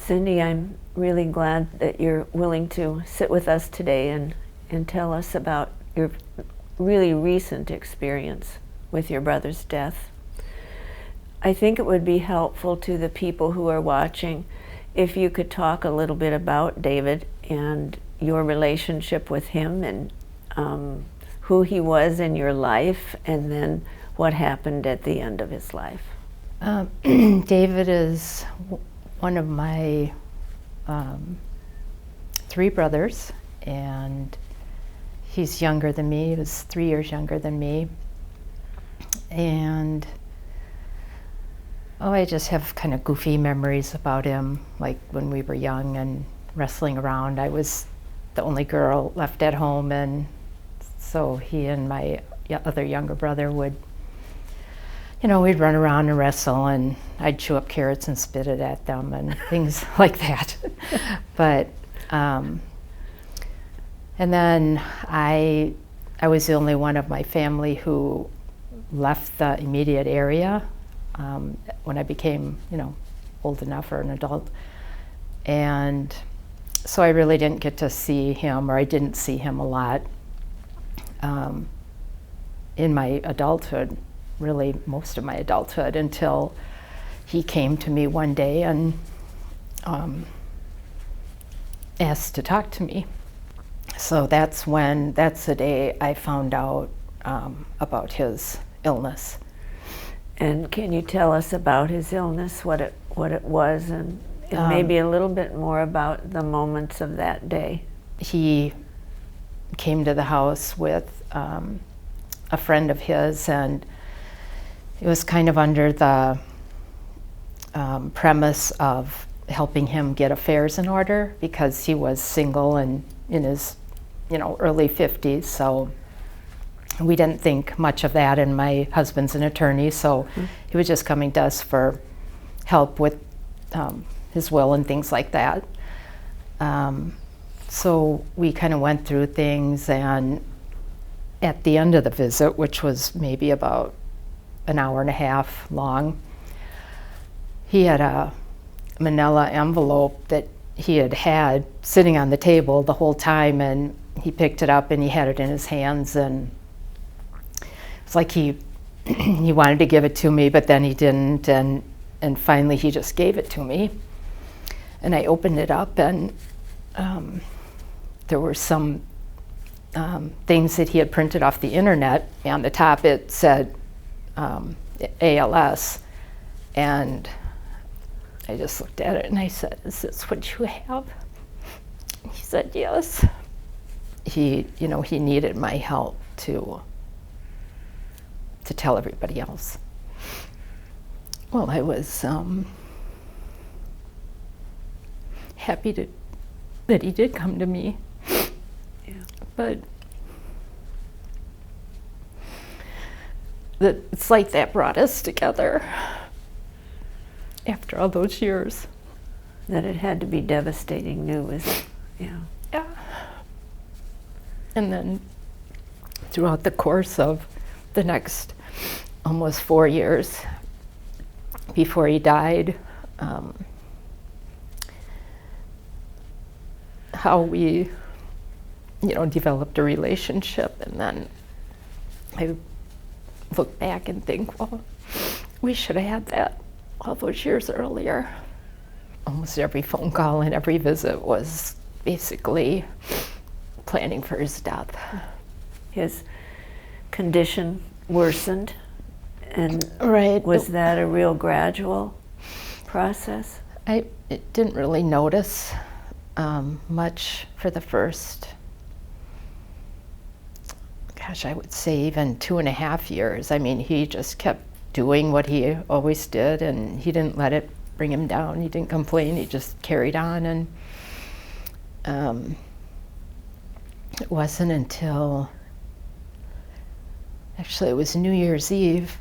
Cindy, I'm really glad that you're willing to sit with us today and tell us about your really recent experience with your brother's death. I think it would be helpful to the people who are watching if you could talk a little bit about David and your relationship with him and who he was in your life, and then what happened at the end of his life. David is one of my 3 brothers, and he's younger than me. He was 3 years younger than me. And I just have kind of goofy memories about him, like when we were young and wrestling around. I was the only girl left at home, and so he and my other younger brother would, we'd run around and wrestle, and I'd chew up carrots and spit it at them and things like that. But, and then I was the only one of my family who left the immediate area when I became, old enough or an adult. And so I really didn't get to see him, or I didn't see him a lot in my adulthood, really most of my adulthood, until he came to me one day and asked to talk to me. So that's the day I found out about his illness. And can you tell us about his illness, what it was, and maybe a little bit more about the moments of that day? He came to the house with a friend of his, and it was kind of under the premise of helping him get affairs in order, because he was single and in his early 50s. So we didn't think much of that, and my husband's an attorney, so he was just coming to us for help with his will and things like that. So we kind of went through things, and at the end of the visit, which was maybe about an hour and a half long, he had a manila envelope that he had sitting on the table the whole time, and he picked it up and he had it in his hands, and it's like he wanted to give it to me, but then he didn't, and finally he just gave it to me. And I opened it up, and there were some things that he had printed off the internet. On the top it said ALS, and I just looked at it and I said, "Is this what you have?" He said, "Yes." He needed my help to tell everybody else. Well, I was happy that he did come to me. Yeah. But it's like that brought us together after all those years. That it had to be devastating new, is it? Yeah. Yeah. And then throughout the course of the next almost 4 years before he died, how we developed a relationship. And then I look back and think, well, we should have had that all those years earlier. Almost every phone call and every visit was basically planning for his death. His condition worsened, and Right. was that a real gradual process? I didn't really notice much for the first, I would say even 2.5 years. I mean, he just kept doing what he always did, and he didn't let it bring him down. He didn't complain. He just carried on, and it wasn't until, actually it was New Year's Eve.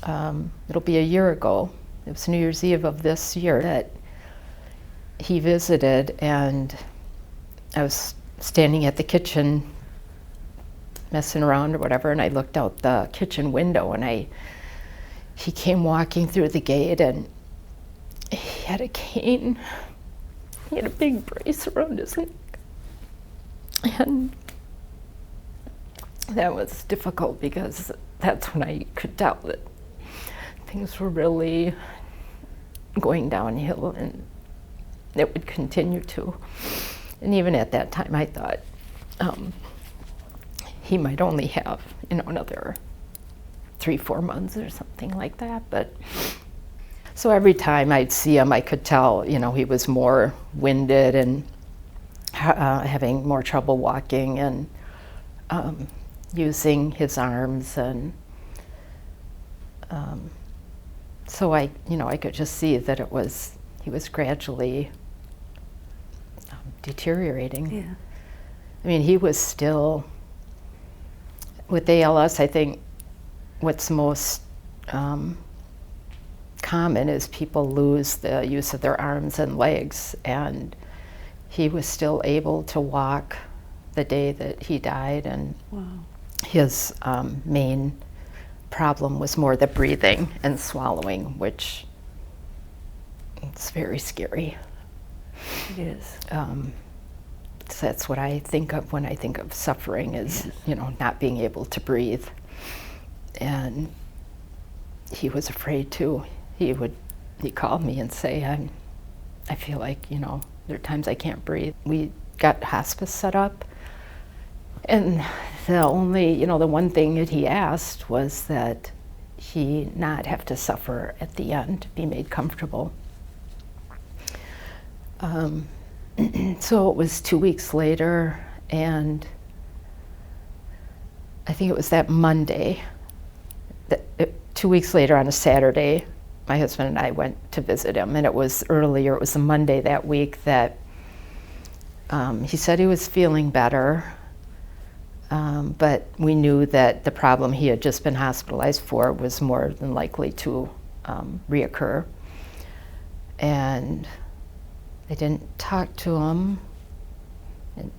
It'll be a year ago. It was New Year's Eve of this year that he visited, and I was standing at the kitchen messing around or whatever, and I looked out the kitchen window, and he came walking through the gate, and he had a cane. He had a big brace around his neck. And that was difficult because that's when I could tell that things were really going downhill, and it would continue to. And even at that time, I thought he might only have, another 3-4 months or something like that. But so every time I'd see him, I could tell, he was more winded and having more trouble walking and using his arms, and so I could just see that he was gradually deteriorating. Yeah. I mean, he was still, with ALS, I think what's most common is people lose the use of their arms and legs, and he was still able to walk the day that he died, and Wow. his main problem was more the breathing and swallowing, which it's very scary. It is. So that's what I think of when I think of suffering, is not being able to breathe. And he was afraid too. He called me and say, I feel like, there are times I can't breathe. We got hospice set up, and the one thing that he asked was that he not have to suffer at the end, be made comfortable. So it was 2 weeks later, and I think it was that Monday, 2 weeks later on a Saturday, my husband and I went to visit him, and it was a Monday that week that he said he was feeling better, but we knew that the problem he had just been hospitalized for was more than likely to reoccur. And I didn't talk to him. And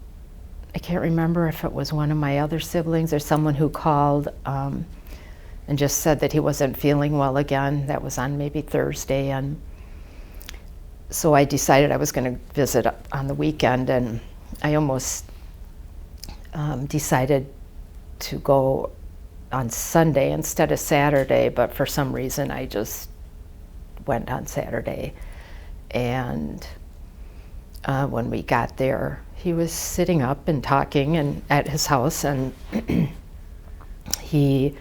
I can't remember if it was one of my other siblings or someone who called and just said that he wasn't feeling well again. That was on maybe Thursday. And so I decided I was going to visit on the weekend, and I almost decided to go on Sunday instead of Saturday, but for some reason I just went on Saturday. And when we got there, he was sitting up and talking at his house, and he,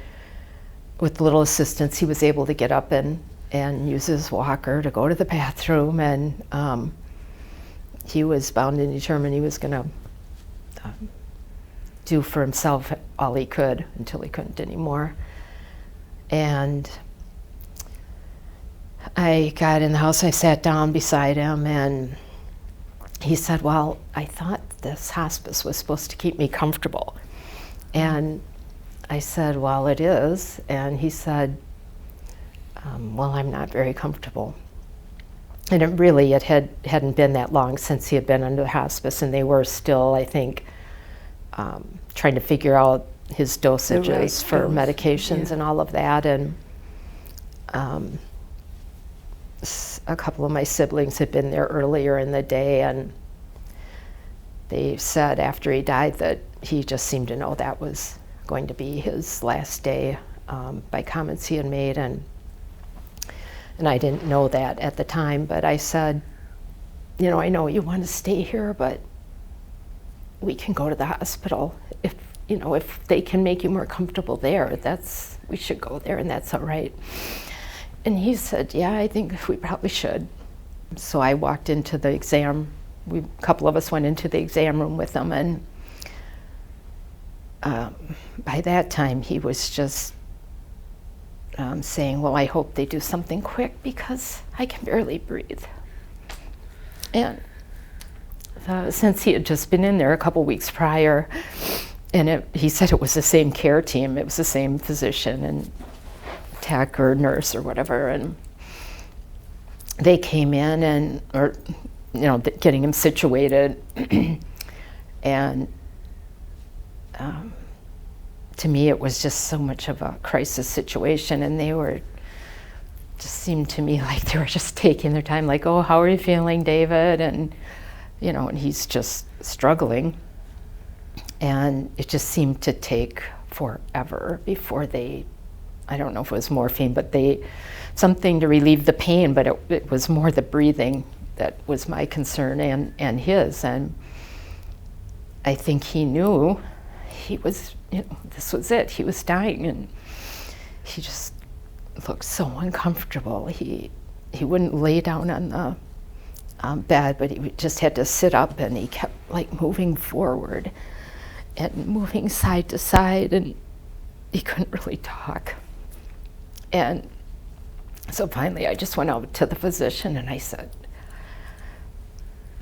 with little assistance, he was able to get up and use his walker to go to the bathroom, and he was bound and determined he was going to do for himself all he could until he couldn't anymore. And I got in the house, I sat down beside him, and he said, well, I thought this hospice was supposed to keep me comfortable. And I said, well, it is. And he said, well, I'm not very comfortable. And it hadn't been that long since he had been under the hospice, and they were still, I think, trying to figure out his dosages for medications and all of that. And a couple of my siblings had been there earlier in the day, and they said after he died that he just seemed to know that was going to be his last day, by comments he had made, and I didn't know that at the time, but I said, I know you want to stay here, but we can go to the hospital. If they can make you more comfortable there, we should go there, and that's all right. And he said, yeah, I think we probably should. So I walked into the exam. A couple of us went into the exam room with him, and by that time he was just saying, well, I hope they do something quick because I can barely breathe. And since he had just been in there a couple weeks prior, and he said it was the same care team, it was the same physician and tech or nurse or whatever, and they came in getting him situated. And to me it was just so much of a crisis situation, and they were just seemed to me like they were just taking their time, like, oh, how are you feeling, David? And, you know, and he's just struggling. And it just seemed to take forever before they, I don't know if it was morphine, but something to relieve the pain, but it was more the breathing that was my concern and his. And I think he knew he was, you know, this was it. He was dying, and he just looked so uncomfortable. He wouldn't lay down on the bed, but he just had to sit up, and he kept like moving forward and moving side to side, and he couldn't really talk. And so finally I just went out to the physician and I said,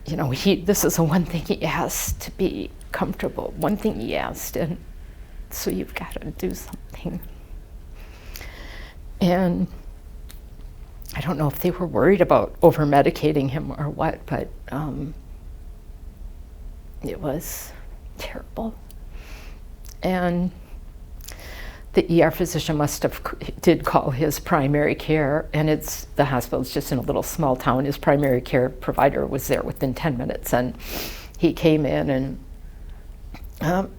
you know, this is the one thing he asked, to be comfortable, one thing he asked, and so you've got to do something. And I don't know if they were worried about over-medicating him or what, but it was terrible. And the ER physician did call his primary care, and the hospital's just in a little small town. His primary care provider was there within 10 minutes, and he came in and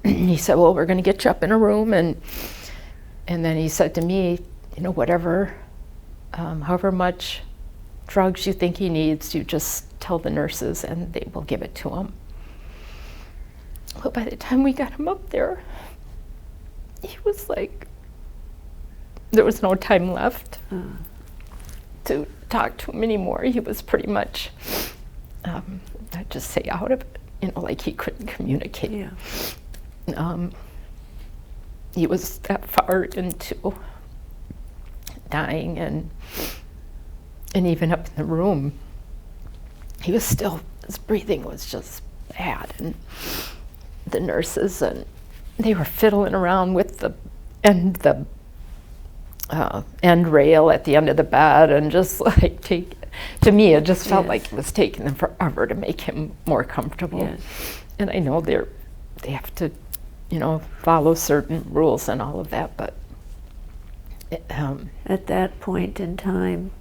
he said, well, we're going to get you up in a room, and then he said to me, you know, whatever, however much drugs you think he needs, you just tell the nurses and they will give it to him. But by the time we got him up there, he was like, there was no time left to talk to him anymore. He was pretty much, I'd just say, out of it, you know, like he couldn't communicate. Yeah. He was that far into dying, and even up in the room, he was still, his breathing was just bad, and the nurses, and they were fiddling around with the end rail at the end of the bed, and just like to me it just felt like it was taking them forever to make him more comfortable. Yes. And I know they have to, you know, follow certain rules and all of that, but At that point in time,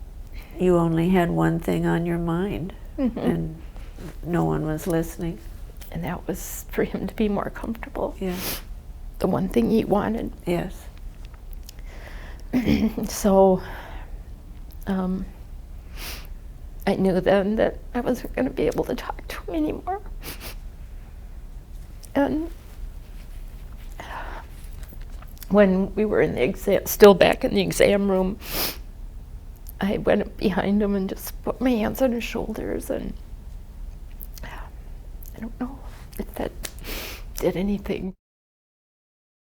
you only had one thing on your mind, and no one was listening. and that was for him to be more comfortable. Yes. The one thing he wanted. Yes. So I knew then that I wasn't going to be able to talk to him anymore. And when we were in the exam, still back in the exam room, I went up behind him and just put my hands on his shoulders, and I don't know if that did anything.